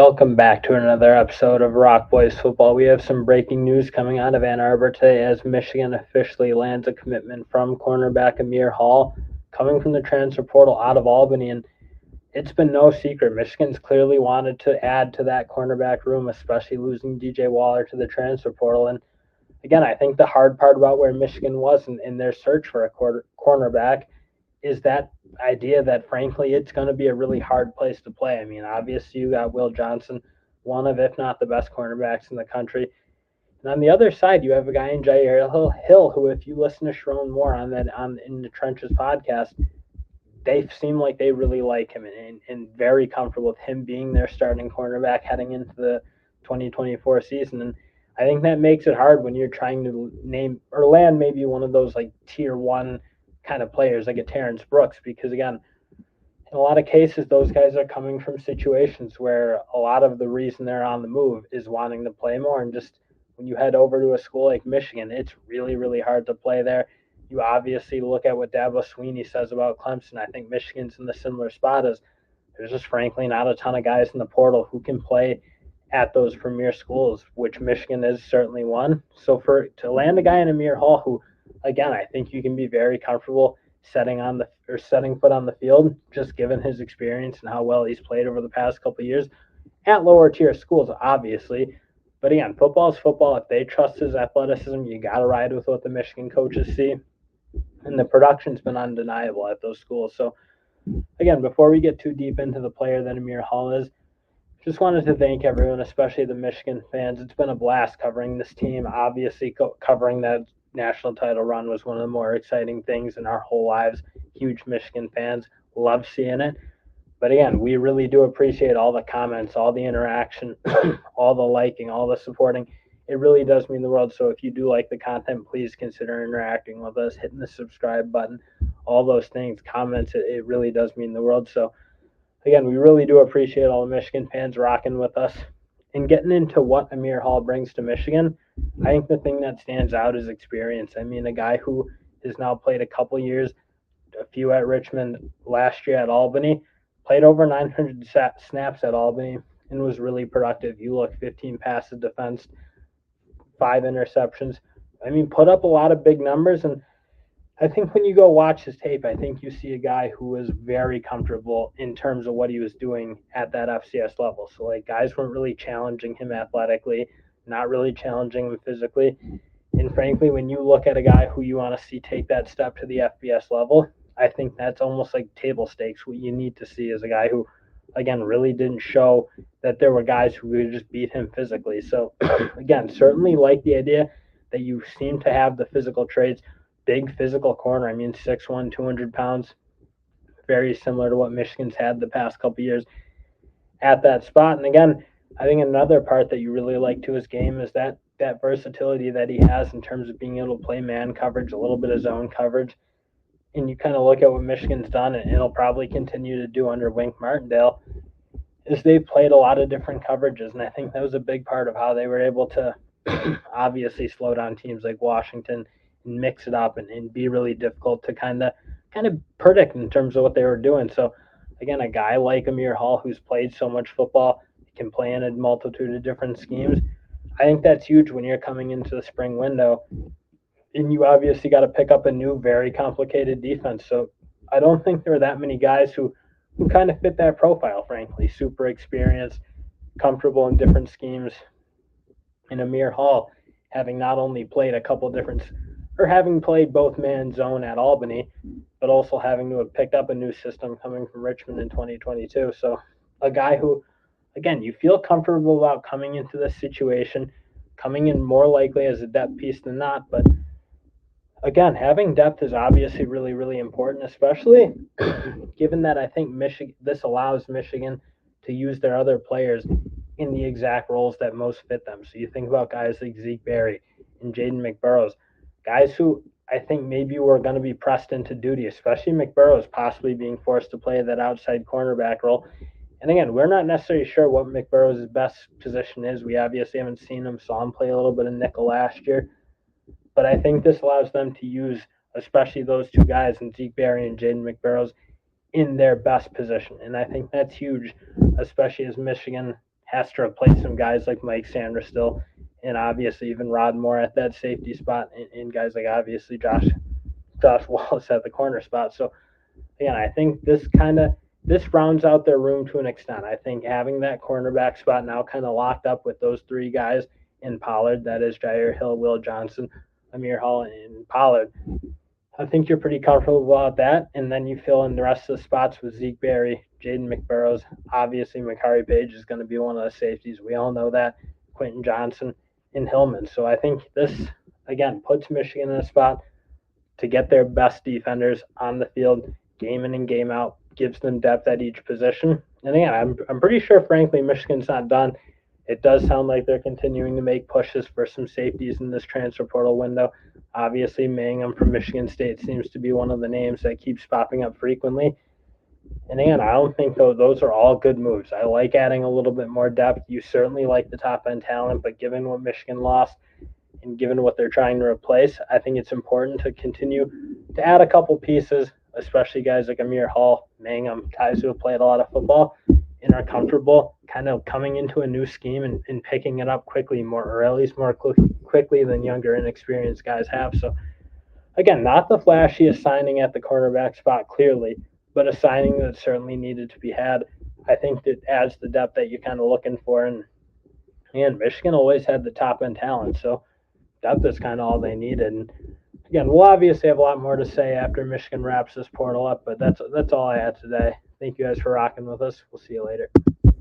Welcome back to another episode of Rock Boys Football. We have some breaking news coming out of Ann Arbor today as Michigan officially lands a commitment from cornerback Amir Hall coming from the transfer portal out of Albany. And it's been no secret. Michigan's clearly wanted to add to that cornerback room, especially losing DJ Waller to the transfer portal. And again, I think the hard part about where Michigan was in their search for a cornerback is that idea that frankly it's going to be a really hard place to play. I mean, obviously you got Will Johnson, one of if not the best cornerbacks in the country, and on the other side you have a guy in Jair Hill, who, if you listen to Sherrone Moore on In the Trenches podcast, they seem like they really like him and very comfortable with him being their starting cornerback heading into the 2024 season. And I think that makes it hard when you're trying to name or land maybe one of those like tier one kind of players like a Terrence Brooks, because again, in a lot of cases, those guys are coming from situations where a lot of the reason they're on the move is wanting to play more. And just when you head over to a school like Michigan, it's really, really hard to play there. You obviously look at what Dabo Swinney says about Clemson. I think Michigan's in the similar spot as there's just frankly not a ton of guys in the portal who can play at those premier schools, which Michigan is certainly one. So to land a guy in Amir Hall who, again, I think you can be very comfortable setting foot on the field, just given his experience and how well he's played over the past couple of years at lower tier schools, obviously. But again, football is football. If they trust his athleticism, you got to ride with what the Michigan coaches see. And the production's been undeniable at those schools. So again, before we get too deep into the player that Amir Hall is, just wanted to thank everyone, especially the Michigan fans. It's been a blast covering this team. Obviously, covering that national title run was one of the more exciting things in our whole lives. Huge Michigan fans, love seeing it. But again, we really do appreciate all the comments, all the interaction, all the liking, all the supporting. It really does mean the world. So if you do like the content, please consider interacting with us, hitting the subscribe button, all those things, comments. It really does mean the world. So again, we really do appreciate all the Michigan fans rocking with us. And getting into what Amir Hall brings to Michigan, I think the thing that stands out is experience. I mean, a guy who has now played a couple years, a few at Richmond, last year at Albany, played over 900 snaps at Albany and was really productive. You look, 15 passes defensed, 5 interceptions. I mean, put up a lot of big numbers. And I think when you go watch his tape, I think you see a guy who was very comfortable in terms of what he was doing at that FCS level. So, like, guys weren't really challenging him athletically, not really challenging him physically. And frankly, when you look at a guy who you want to see take that step to the FBS level, I think that's almost like table stakes. What you need to see is a guy who, again, really didn't show that there were guys who could just beat him physically. So, again, certainly like the idea that you seem to have the physical traits. Big physical corner. I mean, 6'1", 200 pounds. Very similar to what Michigan's had the past couple years at that spot. And again, I think another part that you really like to his game is that versatility that he has in terms of being able to play man coverage, a little bit of zone coverage. And you kind of look at what Michigan's done, and it'll probably continue to do under Wink Martindale, is they've played a lot of different coverages. And I think that was a big part of how they were able to obviously slow down teams like Washington and mix it up and be really difficult to kind of predict in terms of what they were doing. So again, a guy like Amir Hall, who's played so much football, can play in a multitude of different schemes. I think that's huge when you're coming into the spring window, and you obviously got to pick up a new, very complicated defense. So I don't think there are that many guys who kind of fit that profile, frankly. Super experienced, comfortable in different schemes. And Amir Hall, having not only played a couple different or having played both man zone at Albany, but also having to have picked up a new system coming from Richmond in 2022. So a guy who, again, you feel comfortable about coming into this situation, coming in more likely as a depth piece than not. But again, having depth is obviously really, really important, especially given that I think this allows Michigan to use their other players in the exact roles that most fit them. So you think about guys like Zeke Berry and Jaden McBurrows, guys who I think maybe were going to be pressed into duty, especially McBurrows possibly being forced to play that outside cornerback role. And again, we're not necessarily sure what McBurrows' best position is. We obviously haven't seen him, saw him play a little bit of nickel last year. But I think this allows them to use, especially those two guys, and Zeke Berry and Jaden McBurrows, in their best position. And I think that's huge, especially as Michigan has to replace some guys like Mike Sanders still, and obviously even Rod Moore at that safety spot, and guys like obviously Josh Wallace at the corner spot. So again, I think this rounds out their room to an extent. I think having that cornerback spot now kind of locked up with those three guys in Pollard, that is Jair Hill, Will Johnson, Amir Hall, and Pollard. I think you're pretty comfortable about that, and then you fill in the rest of the spots with Zeke Berry, Jaden McBurrows. Obviously, Makari Page is going to be one of the safeties. We all know that. Quentin Johnson and Hillman. So I think this, again, puts Michigan in a spot to get their best defenders on the field, game in and game out, gives them depth at each position. And again, I'm pretty sure, frankly, Michigan's not done. It does sound like they're continuing to make pushes for some safeties in this transfer portal window. Obviously, Mangum from Michigan State seems to be one of the names that keeps popping up frequently. And again, I don't think those are all good moves. I like adding a little bit more depth. You certainly like the top end talent, but given what Michigan lost and given what they're trying to replace, I think it's important to continue to add a couple pieces, especially guys like Amir Hall, Mangum, guys who have played a lot of football and are comfortable kind of coming into a new scheme and picking it up quickly, or at least more quickly than younger, inexperienced guys have. So, again, not the flashiest signing at the cornerback spot, clearly, but a signing that certainly needed to be had. I think that adds the depth that you're kind of looking for. And Michigan always had the top end talent, so depth is kind of all they needed. And again, we'll obviously have a lot more to say after Michigan wraps this portal up, but that's all I had today. Thank you guys for rocking with us. We'll see you later.